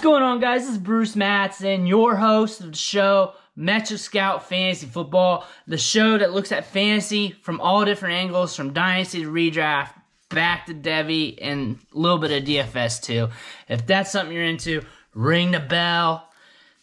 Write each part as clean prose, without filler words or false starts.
going on, guys? This is Bruce Mattson, your host of the show, Metro Scout Fantasy Football, the show that looks at fantasy from all different angles, from Dynasty to Redraft, back to Devy, and a little bit of DFS too. If that's something you're into, ring the bell,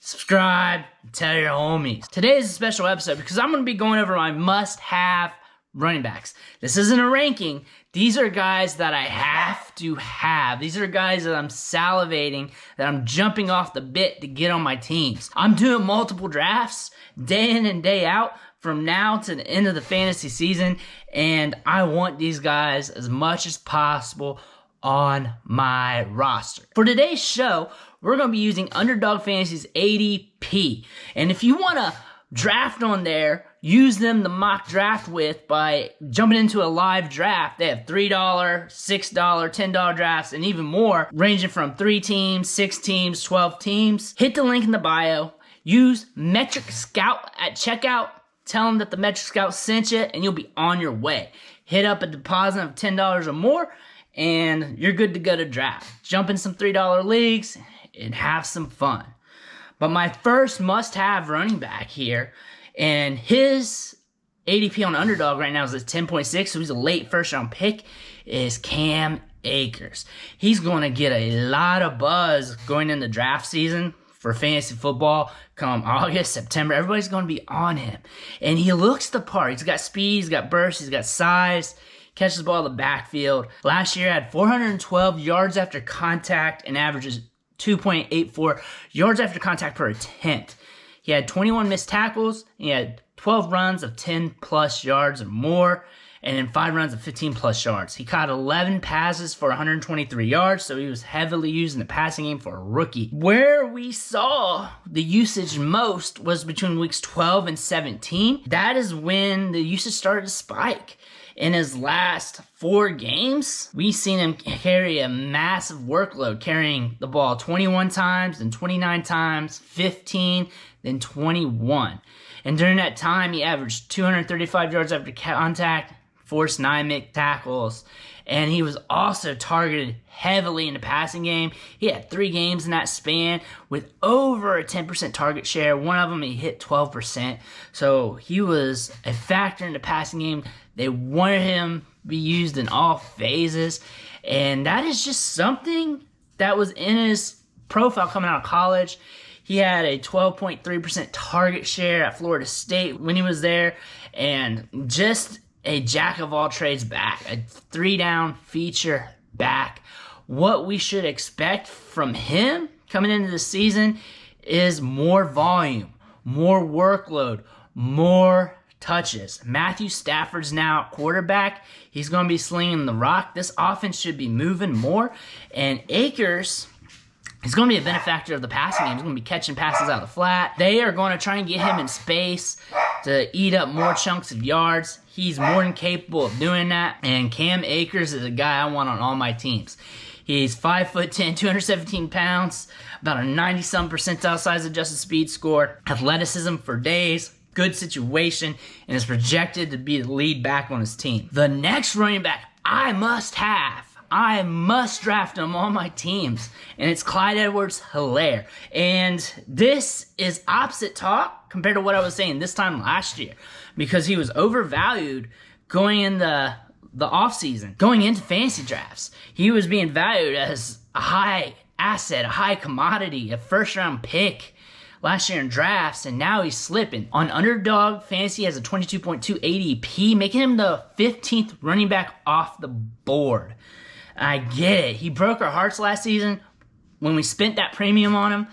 subscribe, and tell your homies. Today is a special episode because I'm going to be going over my must-have running backs. This isn't a ranking. These are guys that I have to have. These are guys that I'm salivating, that I'm jumping off the bit to get on my teams. I'm doing multiple drafts day in and day out from now to the end of the fantasy season, and I want these guys as much as possible on my roster. For today's show, we're going to be using Underdog Fantasy's ADP. And if you want to draft on there, use them to mock draft with by jumping into a live draft. They have $3, $6, $10 drafts, and even more, ranging from 3 teams, 6 teams, 12 teams. Hit the link in the bio. Use Metric Scout at checkout. Tell them that the Metric Scout sent you, and you'll be on your way. Hit up a deposit of $10 or more, and you're good to go to draft. Jump in some $3 leagues and have some fun. But my first must-have running back here, and his ADP on Underdog right now is at 10.6, so he's a late first-round pick, is Cam Akers. He's going to get a lot of buzz going into draft season for fantasy football come August, September. Everybody's going to be on him. And he looks the part. He's got speed, he's got burst, he's got size, catches the ball in the backfield. Last year had 412 yards after contact and averages 2.84 yards after contact per attempt. He had 21 missed tackles. He had 12 runs of 10 plus yards or more, and then 5 runs of 15 plus yards. He caught 11 passes for 123 yards, so he was heavily used in the passing game for a rookie. Where we saw the usage most was between weeks 12 and 17. That is when the usage started to spike. In his last 4 games, we've seen him carry a massive workload, carrying the ball 21 times, then 29 times, 15, then 21. And during that time, he averaged 235 yards after contact, forced 9 missed tackles, and he was also targeted heavily in the passing game. He had 3 games in that span with over a 10% target share. One of them, he hit 12%. So he was a factor in the passing game. They wanted him to be used in all phases. And that is just something that was in his profile coming out of college. He had a 12.3% target share at Florida State when he was there. And just a jack-of-all-trades back, a 3-down feature back. What we should expect from him coming into the season is more volume, more workload, more touches. Matthew Stafford's now quarterback. He's going to be slinging the rock. This offense should be moving more. And Akers, he's going to be a benefactor of the passing game. He's going to be catching passes out of the flat. They are going to try and get him in space to eat up more chunks of yards. He's more than capable of doing that. And Cam Akers is a guy I want on all my teams. He's 5'10", 217 pounds, about a 90-some percentile size adjusted speed score, athleticism for days, good situation, and is projected to be the lead back on his team. The next running back I must draft him on my teams, and it's Clyde Edwards-Helaire. And this is opposite talk compared to what I was saying this time last year, because he was overvalued going in the offseason, going into fantasy drafts. He was being valued as a high asset, a high commodity, a first-round pick last year in drafts, and now he's slipping. On Underdog Fantasy, he has a 22.2 ADP, making him the 15th running back off the board. I get it. He broke our hearts last season when we spent that premium on him,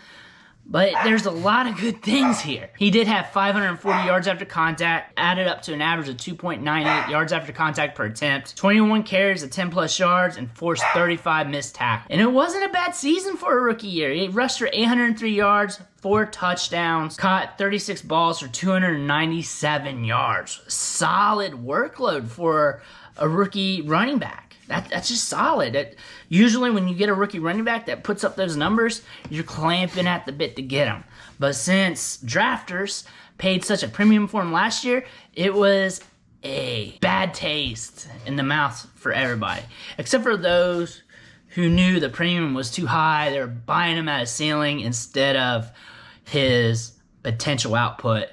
but there's a lot of good things here. He did have 540 yards after contact, added up to an average of 2.98 yards after contact per attempt, 21 carries of 10-plus yards, and forced 35 missed tackles. And it wasn't a bad season for a rookie year. He rushed for 803 yards, 4 touchdowns, caught 36 balls for 297 yards. Solid workload for a rookie running back. That's just solid. Usually when you get a rookie running back that puts up those numbers, you're clamping at the bit to get them. But since drafters paid such a premium for him last year, it was a bad taste in the mouth for everybody. Except for those who knew the premium was too high. They were buying him at a ceiling instead of his potential output.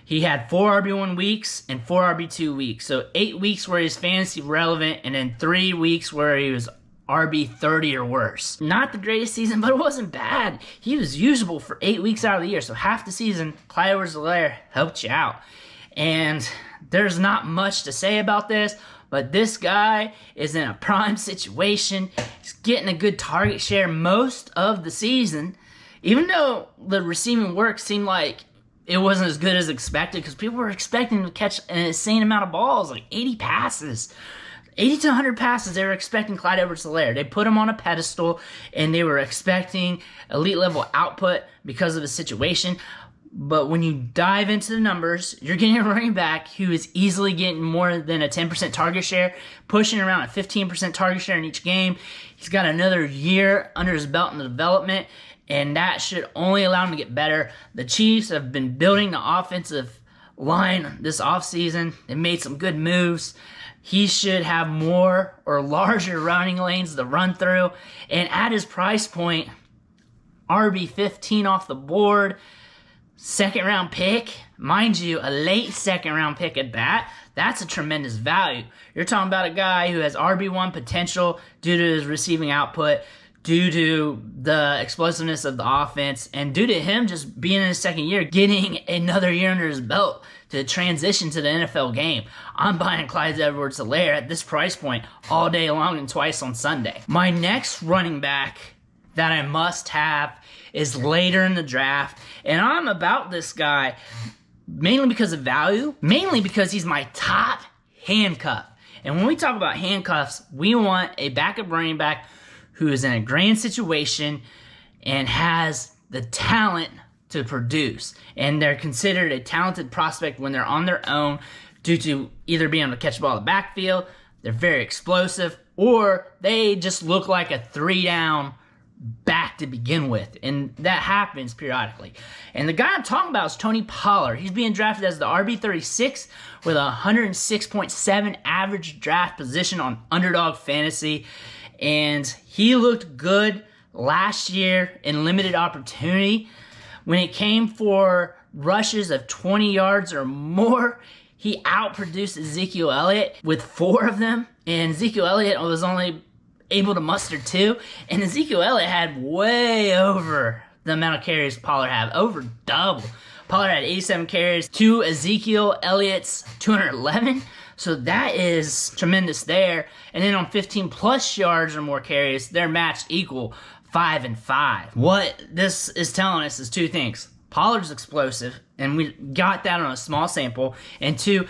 He had 4 RB1 weeks and 4 RB2 weeks. So 8 weeks where he's fantasy relevant, and then 3 weeks where he was RB30 or worse. Not the greatest season, but it wasn't bad. He was usable for 8 weeks out of the year. So half the season, Clyde Edwards helped you out. And there's not much to say about this, but this guy is in a prime situation. He's getting a good target share most of the season, even though the receiving work seemed like it wasn't as good as expected, because people were expecting to catch an insane amount of balls, like 80 passes. 80 to 100 passes, they were expecting Clyde Edwards-Helaire. They put him on a pedestal, and they were expecting elite-level output because of the situation. But when you dive into the numbers, you're getting a running back who is easily getting more than a 10% target share, pushing around a 15% target share in each game. He's got another year under his belt in the development, and that should only allow him to get better. The Chiefs have been building the offensive line this offseason. They made some good moves. He should have more or larger running lanes to run through. And at his price point, RB15 off the board, second-round pick, mind you, a late second-round pick at that, that's a tremendous value. You're talking about a guy who has RB1 potential due to his receiving output, due to the explosiveness of the offense, and due to him just being in his second year, getting another year under his belt to transition to the NFL game. I'm buying Clyde Edwards-Helaire at this price point all day long and twice on Sunday. My next running back that I must have is later in the draft, and I'm about this guy mainly because of value, mainly because he's my top handcuff. And when we talk about handcuffs, we want a backup running back who is in a grand situation and has the talent to produce. And they're considered a talented prospect when they're on their own due to either being able to catch the ball in the backfield, they're very explosive, or they just look like a 3-down back to begin with, and that happens periodically. And the guy I'm talking about is Tony Pollard. He's being drafted as the RB36 with a 106.7 average draft position on Underdog Fantasy, and he looked good last year in limited opportunity. When it came for rushes of 20 yards or more, he outproduced Ezekiel Elliott with 4 of them, and Ezekiel Elliott was only able to muster 2, and Ezekiel Elliott had way over the amount of carries Pollard had, over double. Pollard had 87 carries to Ezekiel Elliott's 211, so that is tremendous there. And then on 15 plus yards or more carries, they're matched equal, 5 and 5. What this is telling us is 2 things. Pollard's explosive, and we got that on a small sample, and 2,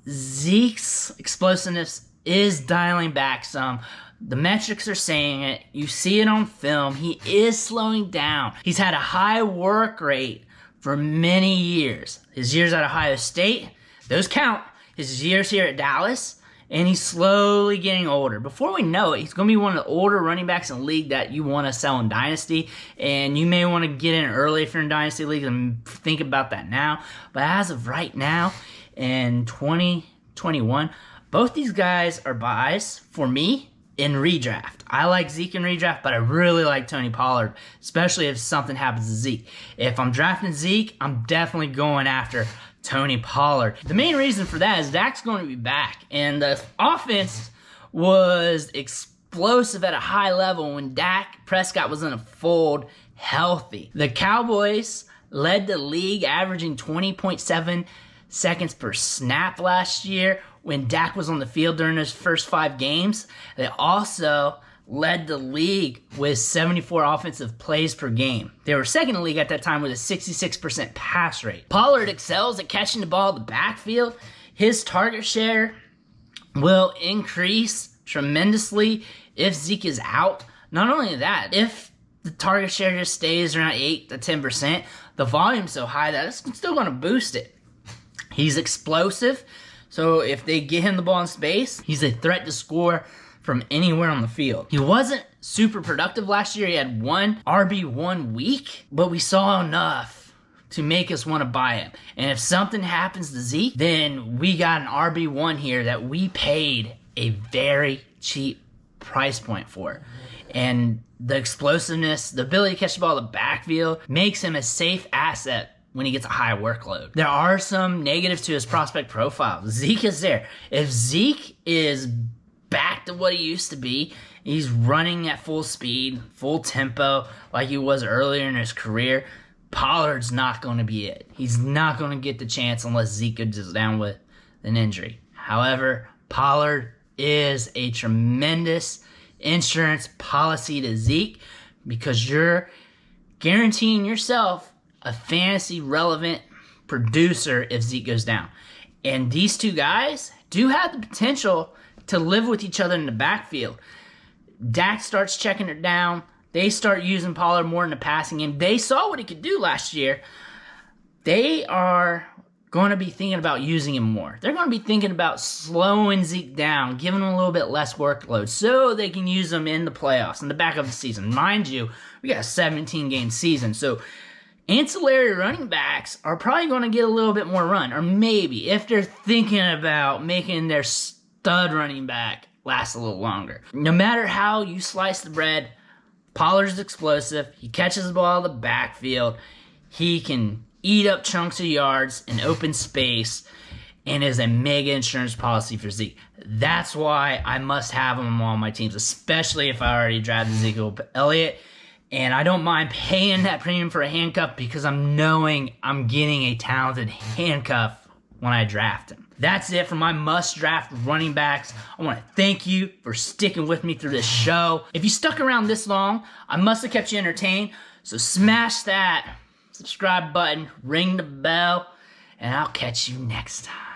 Zeke's explosiveness is dialing back some. The metrics are saying it. You see it on film. He is slowing down. He's had a high work rate for many years. His years at Ohio State, those count. His years here at Dallas, and he's slowly getting older. Before we know it, he's going to be one of the older running backs in the league that you want to sell in Dynasty, and you may want to get in early if you're in Dynasty League and think about that now. But as of right now, in 2021, both these guys are buys for me in redraft. I like Zeke in redraft, but I really like Tony Pollard, especially if something happens to Zeke. If I'm drafting Zeke, I'm definitely going after Tony Pollard. The main reason for that is Dak's going to be back, and the offense was explosive at a high level when Dak Prescott was in a fold healthy. The Cowboys led the league averaging 20.7 seconds per snap last year when Dak was on the field during his first 5 games. They also led the league with 74 offensive plays per game. They were second in the league at that time with a 66% pass rate. Pollard excels at catching the ball in the backfield. His target share will increase tremendously if Zeke is out. Not only that, if the target share just stays around 8 to 10%, the volume's so high that it's still going to boost it. He's explosive, so if they get him the ball in space, he's a threat to score from anywhere on the field. He wasn't super productive last year. He had 1 RB1 week, but we saw enough to make us want to buy him. And if something happens to Zeke, then we got an RB1 here that we paid a very cheap price point for. And the explosiveness, the ability to catch the ball in the backfield makes him a safe asset when he gets a high workload. There are some negatives to his prospect profile. Zeke is there. If Zeke is back to what he used to be, he's running at full speed, full tempo, like he was earlier in his career, Pollard's not going to be it. He's not going to get the chance unless Zeke goes down with an injury. However, Pollard is a tremendous insurance policy to Zeke because you're guaranteeing yourself a fantasy relevant producer if Zeke goes down. And these two guys do have the potential to live with each other in the backfield. Dak starts checking it down. They start using Pollard more in the passing game. They saw what he could do last year. They are going to be thinking about using him more. They're going to be thinking about slowing Zeke down, giving him a little bit less workload so they can use him in the playoffs, in the back of the season. Mind you, we got a 17-game season, so ancillary running backs are probably going to get a little bit more run, or maybe if they're thinking about making their stud running back last a little longer. No matter how you slice the bread, Pollard's explosive. He catches the ball out of the backfield. He can eat up chunks of yards in open space and is a mega insurance policy for Zeke. That's why I must have him on my teams, especially if I already drafted Ezekiel Elliott. And I don't mind paying that premium for a handcuff because I'm knowing I'm getting a talented handcuff when I draft him. That's it for my must-draft running backs. I want to thank you for sticking with me through this show. If you stuck around this long, I must have kept you entertained. So smash that subscribe button, ring the bell, and I'll catch you next time.